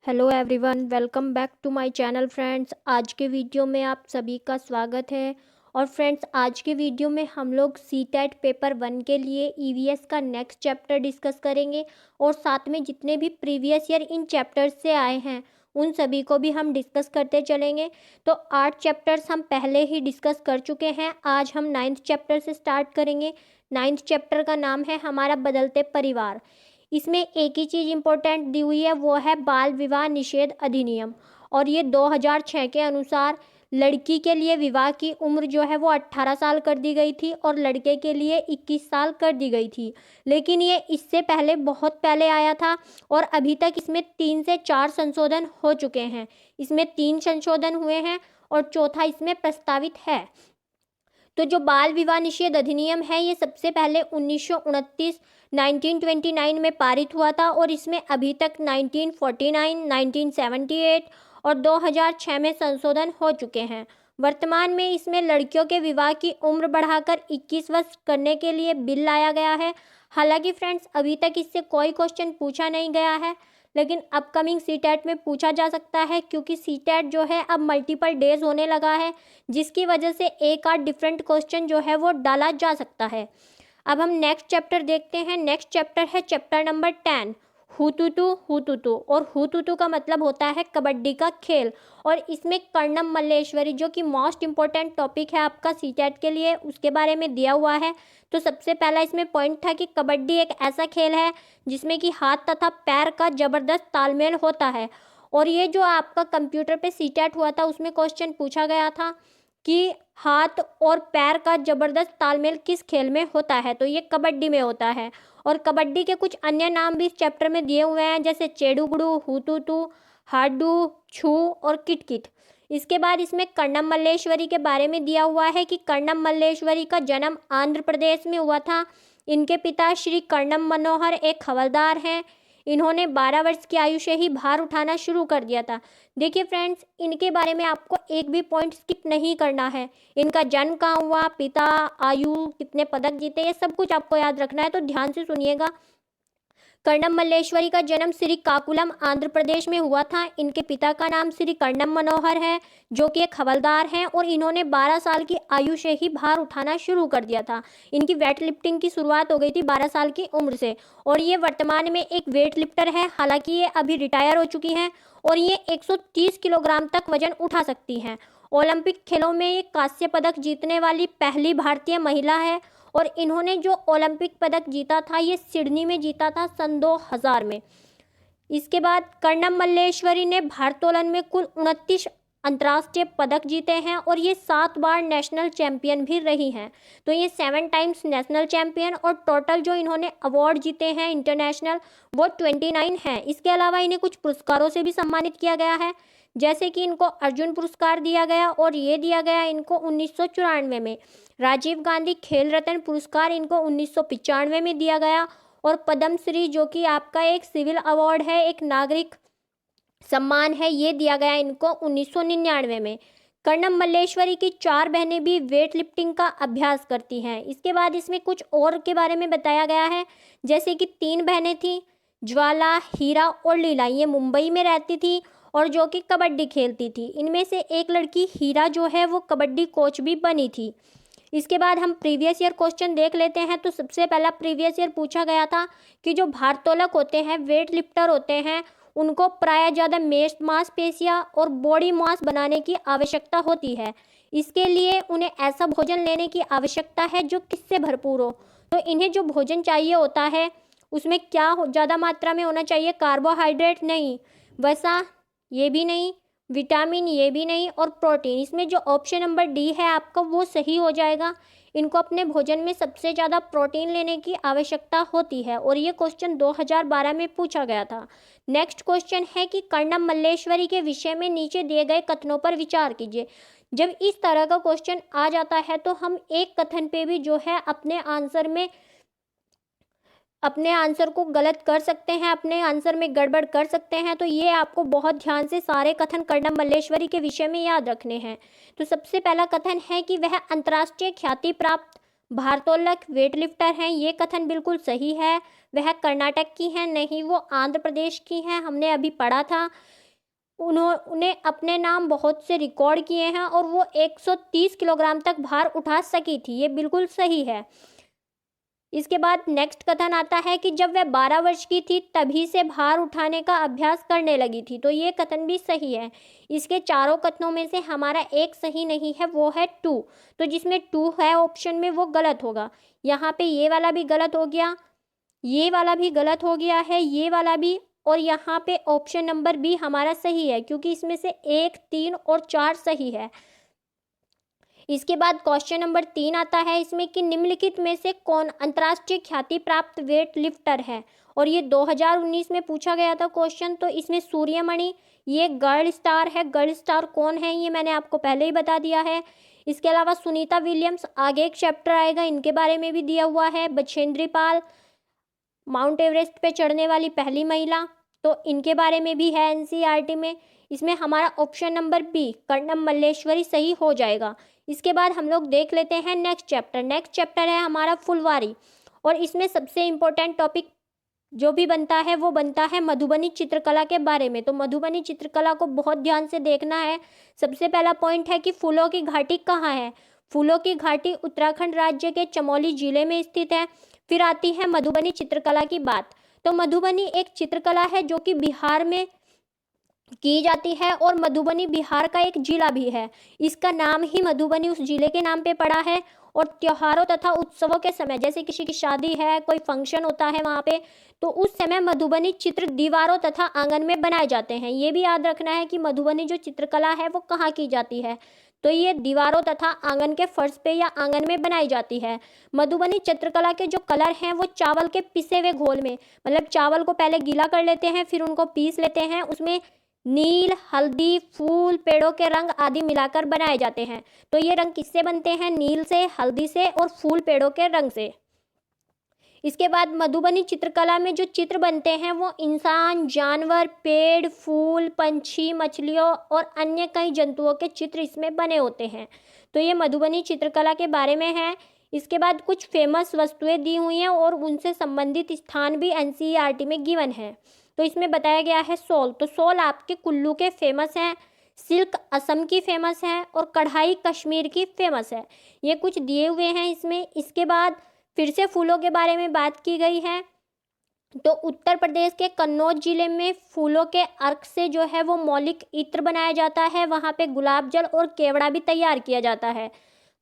Hello everyone, welcome back to my channel friends. आज के video में आप सभी का स्वागत है। और फ्रेंड्स, आज के वीडियो में हम लोग सीटेट पेपर 1 के लिए ईवीएस का नेक्स्ट चैप्टर डिस्कस करेंगे और साथ में जितने भी प्रीवियस ईयर इन चैप्टर्स से आए हैं उन सभी को भी हम डिस्कस करते चलेंगे। तो 8 चैप्टर्स हम पहले ही डिस्कस कर चुके हैं। आज हम 9th चैप्टर से स्टार्ट करेंगे। 9th चैप्टर का नाम है हमारा बदलते परिवार। इसमें एक ही चीज़ इम्पोर्टेंट दी हुई है, वो है बाल विवाह निषेध अधिनियम। और ये 2006 के अनुसार लड़की के लिए विवाह की उम्र जो है वो 18 साल कर दी गई थी और लड़के के लिए 21 साल कर दी गई थी। लेकिन ये इससे पहले बहुत पहले आया था और अभी तक इसमें 3 से 4 संशोधन हो चुके हैं। इसमें 3 संशोधन हुए हैं और चौथा इसमें प्रस्तावित है। तो जो बाल विवाह निषेध अधिनियम है ये सबसे पहले 1929 में पारित हुआ था और इसमें अभी तक 1949, 1978 और 2006 में संशोधन हो चुके हैं। वर्तमान में इसमें लड़कियों के विवाह की उम्र बढ़ाकर 21 वर्ष करने के लिए बिल लाया गया है। हालांकि फ्रेंड्स, अभी तक इससे कोई क्वेश्चन पूछा नहीं गया है, लेकिन अपकमिंग सीटेट में पूछा जा सकता है क्योंकि सीटेट जो है अब मल्टीपल डेज होने लगा है, जिसकी वजह से एक आध डिफरेंट क्वेश्चन जो है वो डाला जा सकता है। अब हम नेक्स्ट चैप्टर देखते हैं। नेक्स्ट चैप्टर है चैप्टर नंबर 10, हुतुतु। और हुतुतु का मतलब होता है कबड्डी का खेल। और इसमें कर्णम मल्लेश्वरी, जो कि मोस्ट इम्पोर्टेंट टॉपिक है आपका सीटेट के लिए, उसके बारे में दिया हुआ है। तो सबसे पहला इसमें पॉइंट था कि कबड्डी एक ऐसा खेल है जिसमें कि हाथ तथा पैर का जबरदस्त तालमेल होता है। और ये जो आपका कंप्यूटर पे सीटेट हुआ था उसमें क्वेश्चन पूछा गया था कि हाथ और पैर का जबरदस्त तालमेल किस खेल में होता है, तो ये कबड्डी में होता है। और कबड्डी के कुछ अन्य नाम भी इस चैप्टर में दिए हुए हैं, जैसे चेडुगुडू, हुतुतु, हाडू, छू और किटकिट। इसके बाद इसमें कर्णम मल्लेश्वरी के बारे में दिया हुआ है कि कर्णम मल्लेश्वरी का जन्म आंध्र प्रदेश में हुआ था। इनके पिता श्री कर्णम मनोहर एक हवलदार हैं। इन्होंने 12 वर्ष की आयु से ही भार उठाना शुरू कर दिया था। देखिए फ्रेंड्स, इनके बारे में आपको एक भी पॉइंट स्किप नहीं करना है। इनका जन्म कहाँ हुआ, पिता, आयु, कितने पदक जीते, ये सब कुछ आपको याद रखना है, तो ध्यान से सुनिएगा। कर्णम मल्लेश्वरी का जन्म श्री काकुलम आंध्र प्रदेश में हुआ था। इनके पिता का नाम श्री कर्णम मनोहर है, जो कि एक हवलदार हैं और इन्होंने 12 साल की आयु से ही भार उठाना शुरू कर दिया था। इनकी वेट लिफ्टिंग की शुरुआत हो गई थी 12 साल की उम्र से और ये वर्तमान में एक वेट लिफ्टर है। हालांकि ये अभी रिटायर हो चुकी हैं और ये 130 किलोग्राम तक वजन उठा सकती हैं। ओलंपिक खेलों में ये कांस्य पदक जीतने वाली पहली भारतीय महिला है और इन्होंने जो ओलंपिक पदक जीता था ये सिडनी में जीता था सन 2000 में। इसके बाद कर्णम मल्लेश्वरी ने भारोत्तोलन में कुल 29 अंतर्राष्ट्रीय पदक जीते हैं और ये 7 बार नेशनल चैंपियन भी रही हैं। तो ये 7 टाइम्स नेशनल चैंपियन और टोटल जो इन्होंने अवार्ड जीते हैं इंटरनेशनल वो 29 हैं। इसके अलावा इन्हें कुछ पुरस्कारों से भी सम्मानित किया गया है, जैसे कि इनको अर्जुन पुरस्कार दिया गया और ये दिया गया इनको 1994 में। राजीव गांधी खेल रत्न पुरस्कार इनको 1995 में दिया गया और पद्मश्री, जो कि आपका एक सिविल अवार्ड है, एक नागरिक सम्मान है, ये दिया गया इनको 1999 में। कर्णम मल्लेश्वरी की 4 बहनें भी वेट लिफ्टिंग का अभ्यास करती हैं। इसके बाद इसमें कुछ और के बारे में बताया गया है, जैसे कि 3 बहनें थीं, ज्वाला, हीरा और लीला। ये मुंबई में रहती थी और जो कि कबड्डी खेलती थी। इनमें से एक लड़की हीरा जो है वो कबड्डी कोच भी बनी थी। इसके बाद हम प्रीवियस ईयर क्वेश्चन देख लेते हैं। तो सबसे पहला प्रीवियस ईयर पूछा गया था कि जो भारोत्तोलक होते हैं, वेट लिफ्टर होते हैं, उनको प्राय ज़्यादा मांसपेशियाँ और बॉडी मास बनाने की आवश्यकता होती है। इसके लिए उन्हें ऐसा भोजन लेने की आवश्यकता है जो किससे भरपूर हो। तो इन्हें जो भोजन चाहिए होता है उसमें क्या ज़्यादा मात्रा में होना चाहिए, कार्बोहाइड्रेट नहीं, वसा ये भी नहीं, विटामिन ये भी नहीं और प्रोटीन। इसमें जो ऑप्शन नंबर डी है आपका वो सही हो जाएगा। इनको अपने भोजन में सबसे ज़्यादा प्रोटीन लेने की आवश्यकता होती है और ये क्वेश्चन 2012 में पूछा गया था। नेक्स्ट क्वेश्चन है कि कर्णम मल्लेश्वरी के विषय में नीचे दिए गए कथनों पर विचार कीजिए। जब इस तरह का क्वेश्चन आ जाता है तो हम एक कथन पे भी जो है अपने आंसर को गलत कर सकते हैं, अपने आंसर में गड़बड़ कर सकते हैं। तो ये आपको बहुत ध्यान से सारे कथन कर्णम मल्लेश्वरी के विषय में याद रखने हैं। तो सबसे पहला कथन है कि वह अंतर्राष्ट्रीय ख्याति प्राप्त भारोत्तोलक वेट लिफ्टर हैं। ये कथन बिल्कुल सही है। वह कर्नाटक की हैं, नहीं वो आंध्र प्रदेश की हैं, हमने अभी पढ़ा था। उन्होंने अपने नाम बहुत से रिकॉर्ड किए हैं और वो 130 किलोग्राम तक भार उठा सकी थी, ये बिल्कुल सही है। इसके बाद नेक्स्ट कथन आता है कि जब वह 12 वर्ष की थी तभी से भार उठाने का अभ्यास करने लगी थी, तो ये कथन भी सही है। इसके चारों कथनों में से हमारा एक सही नहीं है, वो है 2, तो जिसमें 2 है ऑप्शन में वो गलत होगा। यहाँ पे ये वाला भी गलत हो गया, ये वाला भी गलत हो गया है, ये वाला भी, और यहाँ पे ऑप्शन नंबर बी हमारा सही है, क्योंकि इसमें से 1, 3 और 4 सही है। इसके बाद क्वेश्चन नंबर 3 आता है इसमें कि निम्नलिखित में से कौन अंतर्राष्ट्रीय ख्याति प्राप्त वेट लिफ्टर है, और ये 2019 में पूछा गया था क्वेश्चन। तो इसमें सूर्यमणि, ये गर्ल स्टार है। गर्ल स्टार कौन है ये मैंने आपको पहले ही बता दिया है। इसके अलावा सुनीता विलियम्स, आगे एक चैप्टर आएगा, इनके बारे में भी दिया हुआ है। बछेंद्री पाल, माउंट एवरेस्ट पे चढ़ने वाली पहली महिला, तो इनके बारे में भी है एनसीईआरटी में। इसमें हमारा option number B Karnam Malleswari सही हो जाएगा। इसके बाद हम लोग देख लेते हैं नेक्स्ट चैप्टर। नेक्स्ट चैप्टर है हमारा फुलवारी, और इसमें सबसे इम्पोर्टेंट टॉपिक जो भी बनता है वो बनता है मधुबनी चित्रकला के बारे में। तो मधुबनी चित्रकला को बहुत ध्यान से देखना है। सबसे पहला पॉइंट है कि फूलों की घाटी कहाँ है। फूलों की घाटी उत्तराखंड राज्य के चमोली जिले में स्थित है। फिर आती है मधुबनी चित्रकला की बात। तो मधुबनी एक चित्रकला है जो कि बिहार में की जाती है, और मधुबनी बिहार का एक जिला भी है। इसका नाम ही मधुबनी उस जिले के नाम पे पड़ा है। और त्योहारों तथा उत्सवों के समय, जैसे किसी की शादी है, कोई फंक्शन होता है वहाँ पे, तो उस समय मधुबनी चित्र दीवारों तथा आंगन में बनाए जाते हैं। ये भी याद रखना है कि मधुबनी जो चित्रकला है वो कहाँ की जाती है, तो ये दीवारों तथा आंगन के फर्श पे या आंगन में बनाई जाती है। मधुबनी चित्रकला के जो कलर हैं वो चावल के पिसे हुए घोल में, मतलब चावल को पहले गीला कर लेते हैं, फिर उनको पीस लेते हैं, उसमें नील, हल्दी, फूल, पेड़ों के रंग आदि मिलाकर बनाए जाते हैं। तो ये रंग किससे बनते हैं? नील से, हल्दी से और फूल पेड़ों के रंग से। इसके बाद मधुबनी चित्रकला में जो चित्र बनते हैं वो इंसान, जानवर, पेड़, फूल, पंछी, मछलियों और अन्य कई जंतुओं के चित्र इसमें बने होते हैं। तो ये मधुबनी चित्रकला के बारे में है। इसके बाद कुछ फेमस वस्तुएं दी हुई हैं और उनसे संबंधित स्थान भी एनसीईआरटी में गिवन है। तो इसमें बताया गया है शॉल, तो शॉल आपके कुल्लू के फेमस हैं, सिल्क असम की फेमस है, और कढ़ाई कश्मीर की फेमस है। ये कुछ दिए हुए हैं इसमें। इसके बाद फिर से फूलों के बारे में बात की गई है। तो उत्तर प्रदेश के कन्नौज जिले में फूलों के अर्क से जो है वो मौलिक इत्र बनाया जाता है। वहाँ पे गुलाब जल और केवड़ा भी तैयार किया जाता है।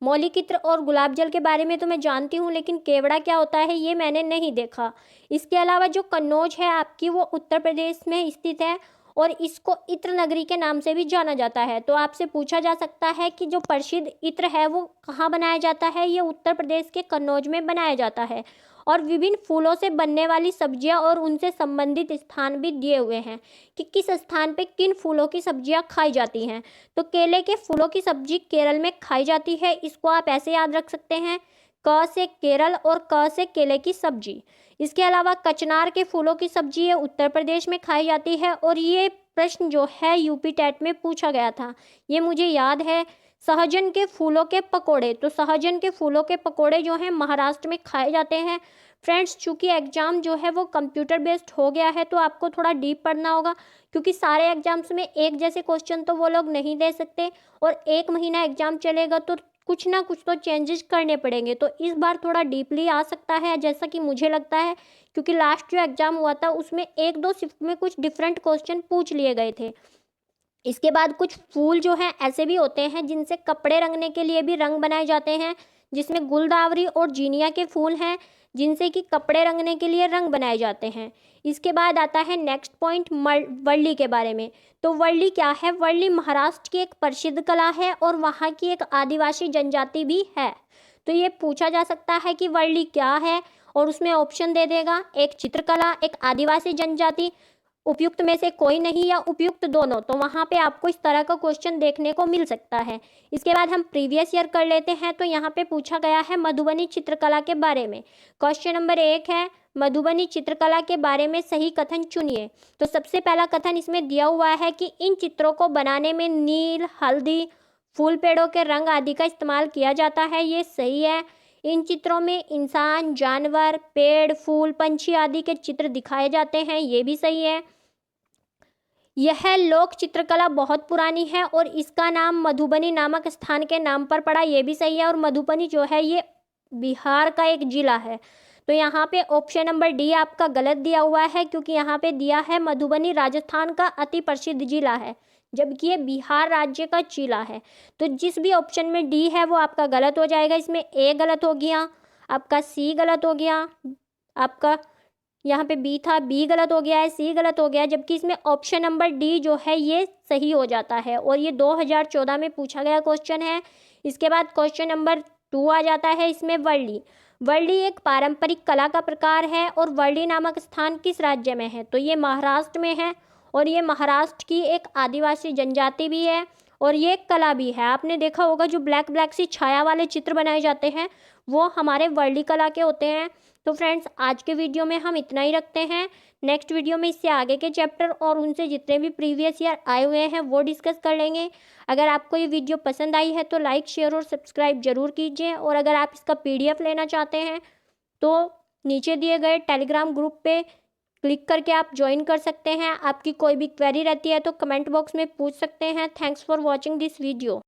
मौलिक इत्र और गुलाब जल के बारे में तो मैं जानती हूँ, लेकिन केवड़ा क्या होता है ये मैंने नहीं देखा। इसके अलावा जो कन्नौज है आपकी वो उत्तर प्रदेश में स्थित है, और इसको इत्र नगरी के नाम से भी जाना जाता है। तो आपसे पूछा जा सकता है कि जो प्रसिद्ध इत्र है वो कहाँ बनाया जाता है? ये उत्तर प्रदेश के कन्नौज में बनाया जाता है। और विभिन्न फूलों से बनने वाली सब्जियां और उनसे संबंधित स्थान भी दिए हुए हैं कि किस स्थान पे किन फूलों की सब्जियां खाई जाती हैं। तो केले के फूलों की सब्जी केरल में खाई जाती है। इसको आप ऐसे याद रख सकते हैं, क से केरल और क से केले की सब्जी। इसके अलावा कचनार के फूलों की सब्जी ये उत्तर प्रदेश में खाई जाती है, और ये प्रश्न जो है यूपी टेट में पूछा गया था, ये मुझे याद है। सहजन के फूलों के पकोड़े, तो सहजन के फूलों के पकोड़े जो हैं महाराष्ट्र में खाए जाते हैं। फ्रेंड्स, चूंकि एग्जाम जो है वो कंप्यूटर बेस्ड हो गया है तो आपको थोड़ा डीप पढ़ना होगा, क्योंकि सारे एग्जाम्स में एक जैसे क्वेश्चन तो वो लोग नहीं दे सकते, और 1 महीना एग्जाम चलेगा तो कुछ ना कुछ तो चेंजेस करने पड़ेंगे। तो इस बार थोड़ा डीपली आ सकता है जैसा कि मुझे लगता है, क्योंकि लास्ट जो एग्जाम हुआ था उसमें 1-2 शिफ्ट में कुछ डिफरेंट क्वेश्चन पूछ लिए गए थे। इसके बाद कुछ फूल जो हैं ऐसे भी होते हैं जिनसे कपड़े रंगने के लिए भी रंग बनाए जाते हैं, जिसमें गुलदावरी और जीनिया के फूल हैं जिनसे कि कपड़े रंगने के लिए रंग बनाए जाते हैं। इसके बाद आता है नेक्स्ट पॉइंट वर्ली के बारे में। तो वर्ली क्या है? वर्ली महाराष्ट्र की एक प्रसिद्ध कला है और वहाँ की एक आदिवासी जनजाति भी है। तो ये पूछा जा सकता है कि वर्ली क्या है, और उसमें ऑप्शन दे देगा, एक चित्रकला, एक आदिवासी जनजाति, उपयुक्त में से कोई नहीं, या उपयुक्त दोनों। तो वहाँ पे आपको इस तरह का क्वेश्चन देखने को मिल सकता है। इसके बाद हम प्रीवियस ईयर कर लेते हैं। तो यहाँ पे पूछा गया है मधुबनी चित्रकला के बारे में। क्वेश्चन नंबर 1 है, मधुबनी चित्रकला के बारे में सही कथन चुनिए। तो सबसे पहला कथन इसमें दिया हुआ है कि इन चित्रों को बनाने में नील, हल्दी, फूल पेड़ों के रंग आदि का इस्तेमाल किया जाता है। ये सही है। इन चित्रों में इंसान, जानवर, पेड़, फूल, पंछी आदि के चित्र दिखाए जाते हैं, ये भी सही है। यह लोक चित्रकला बहुत पुरानी है और इसका नाम मधुबनी नामक स्थान के नाम पर पड़ा, ये भी सही है। और मधुबनी जो है ये बिहार का एक जिला है। तो यहाँ पे ऑप्शन नंबर डी आपका गलत दिया हुआ है, क्योंकि यहाँ पे दिया है मधुबनी राजस्थान का अति प्रसिद्ध जिला है, जबकि ये बिहार राज्य का जिला है। तो जिस भी ऑप्शन में डी है वो आपका गलत हो जाएगा। इसमें ए गलत हो गया, आपका सी गलत हो गया, आपका यहाँ पे बी था, बी गलत हो गया है, सी गलत हो गया, जबकि इसमें ऑप्शन नंबर डी जो है ये सही हो जाता है। और ये 2014 में पूछा गया क्वेश्चन है। इसके बाद क्वेश्चन नंबर 2 आ जाता है इसमें वर्ली। वर्ली एक पारंपरिक कला का प्रकार है और वर्ली नामक स्थान किस राज्य में है? तो ये महाराष्ट्र में है और ये महाराष्ट्र की एक आदिवासी जनजाति भी है और ये एक कला भी है। आपने देखा होगा जो ब्लैक ब्लैक सी छाया वाले चित्र बनाए जाते हैं वो हमारे वर्ली कला के होते हैं। तो फ्रेंड्स आज के वीडियो में हम इतना ही रखते हैं। नेक्स्ट वीडियो में इससे आगे के चैप्टर और उनसे जितने भी प्रीवियस ईयर आए हुए हैं वो डिस्कस कर लेंगे। अगर आपको ये वीडियो पसंद आई है तो लाइक, शेयर और सब्सक्राइब जरूर कीजिए। और अगर आप इसका PDF लेना चाहते हैं तो नीचे दिए गए टेलीग्राम ग्रुप पे क्लिक करके आप ज्वाइन कर सकते हैं। आपकी कोई भी क्वेरी रहती है तो कमेंट बॉक्स में पूछ सकते हैं। Thanks for watching this video.